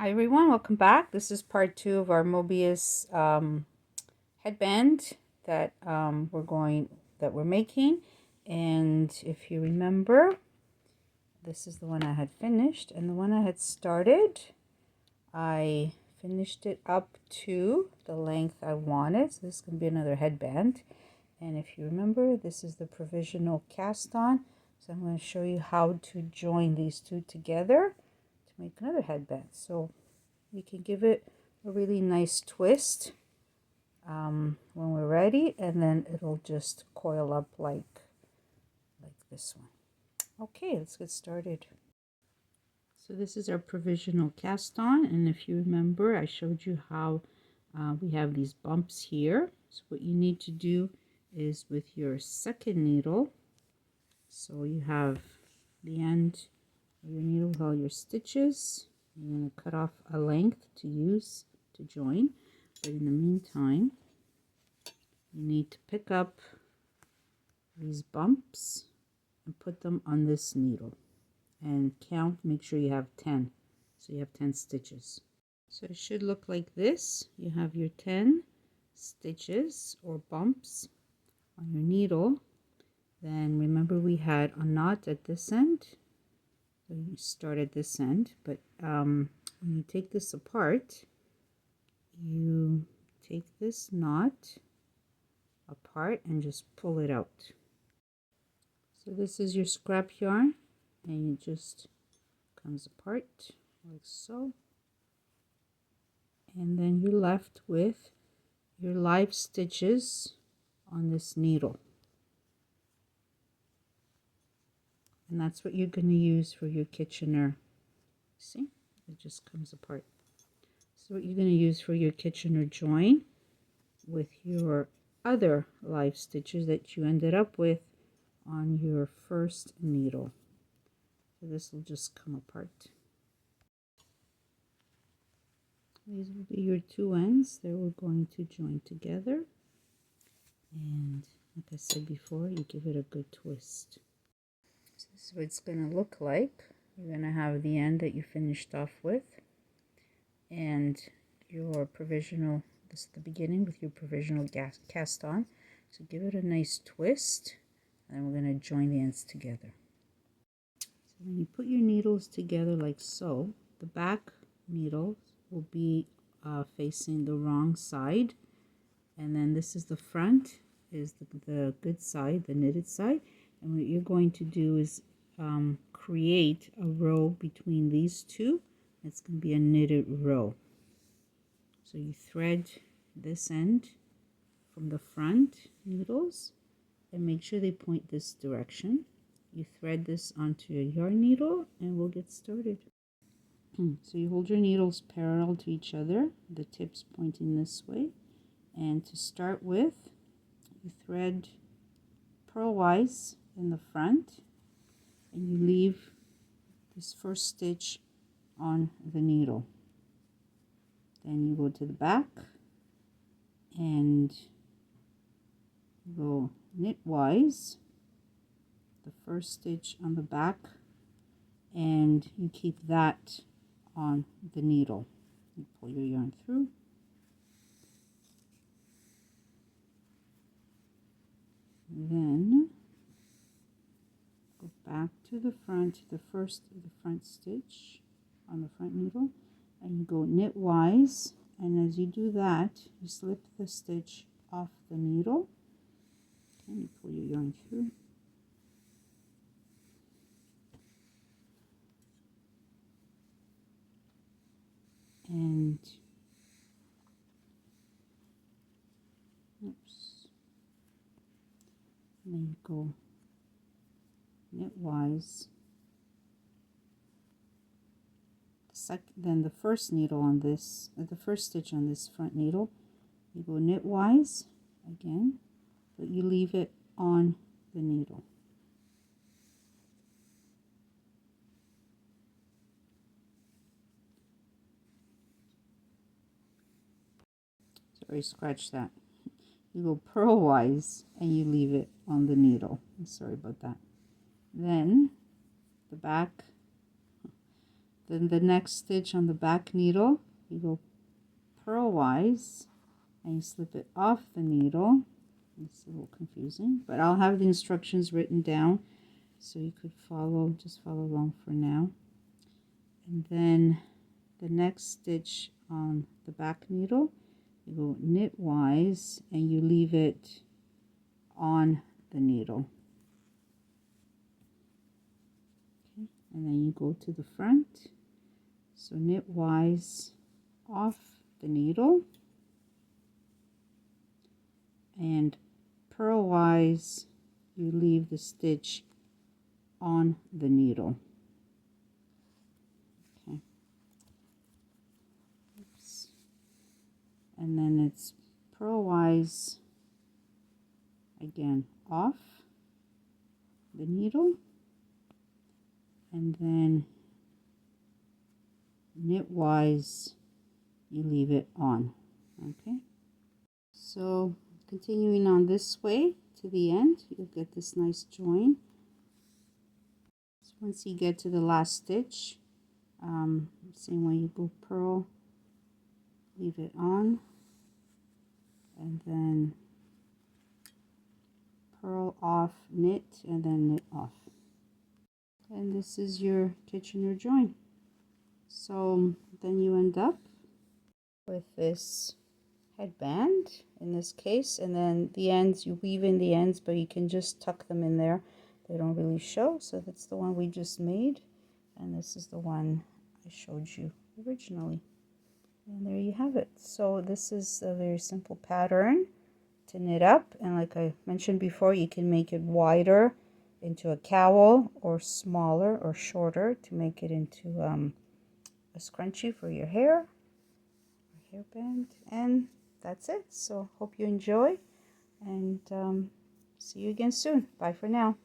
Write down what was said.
Hi everyone, welcome back. This is part 2 of our Mobius headband that we're making. And if you remember, this is the one I had finished, and the one I had started, I finished it up to the length I wanted. So this is going to be another headband. And if you remember, this is the provisional cast on. So I'm going to show you how to join these two together to make another headband. So we can give it a really nice twist when we're ready, and then it'll just coil up like this one. Okay, let's get started. So this is our provisional cast on, and if you remember, I showed you how we have these bumps here. So what you need to do is with your second needle, so you have the end of your needle with all your stitches. You're going to cut off a length to use to join, but in the meantime you need to pick up these bumps and put them on this needle and count. Make sure you have 10, so you have 10 stitches. So it should look like this. You have your 10 stitches or bumps on your needle. Then remember, we had a knot at this end, so you start at this end, but when you take this apart, you take this knot apart and just pull it out. So this is your scrap yarn, and it just comes apart like so, and then you're left with your live stitches on this needle, and that's what you're going to use for your Kitchener. See, it just comes apart. So what you're going to use for your Kitchener join with your other live stitches that you ended up with on your first needle. So this will just come apart. These will be your two ends that we're going to join together, and like I said before, you give it a good twist. So this is what it's going to look like. You're going to have the end that you finished off with, and your provisional, this is the beginning with your provisional cast on. So give it a nice twist, and then we're going to join the ends together. So when you put your needles together like so, the back needle will be facing the wrong side, and then this is the front, is the good side, the knitted side. And what you're going to do is create a row between these two. It's going to be a knitted row. So you thread this end from the front needles and make sure they point this direction. You thread this onto your yarn needle, and we'll get started. So you hold your needles parallel to each other, the tips pointing this way, and to start with, you thread purlwise in the front, and you leave this first stitch on the needle. Then you go to the back and go knitwise, the first stitch on the back, and you keep that on the needle. You pull your yarn through, then go back to the front, the front stitch on the front needle, and you go knitwise, and as you do that, you slip the stitch off the needle. Okay, you pull your yarn through, and and then you go knitwise. Then the first needle on this, the first stitch on this front needle, you go knitwise again, but you leave it on the needle. Sorry, scratch that. You go purlwise and you leave it on the needle. I'm sorry about that. Then the Then the next stitch on the back needle, you go purlwise and you slip it off the needle. It's a little confusing, but I'll have the instructions written down so you could follow, just follow along for now. And then the next stitch on the back needle, you go knitwise and you leave it on the needle. Okay. And then you go to the front, so knitwise off the needle and purlwise you leave the stitch on the needle. Okay. Oops. And then it's purlwise again off the needle and then knitwise you leave it on. Okay, so continuing on this way to the end, you'll get this nice join. So once you get to the last stitch, same way, you go purl, leave it on, and then purl off, knit, and then knit off. And this is your Kitchener join. So then you end up with this headband in this case, and then the ends, you weave in the ends, but you can just tuck them in there. They don't really show. So that's the one we just made, and this is the one I showed you originally. And there you have it. So this is a very simple pattern to knit up, and like I mentioned before, you can make it wider into a cowl or smaller or shorter to make it into a scrunchie for your hair, or hairband. And that's it. So hope you enjoy, and see you again soon. Bye for now.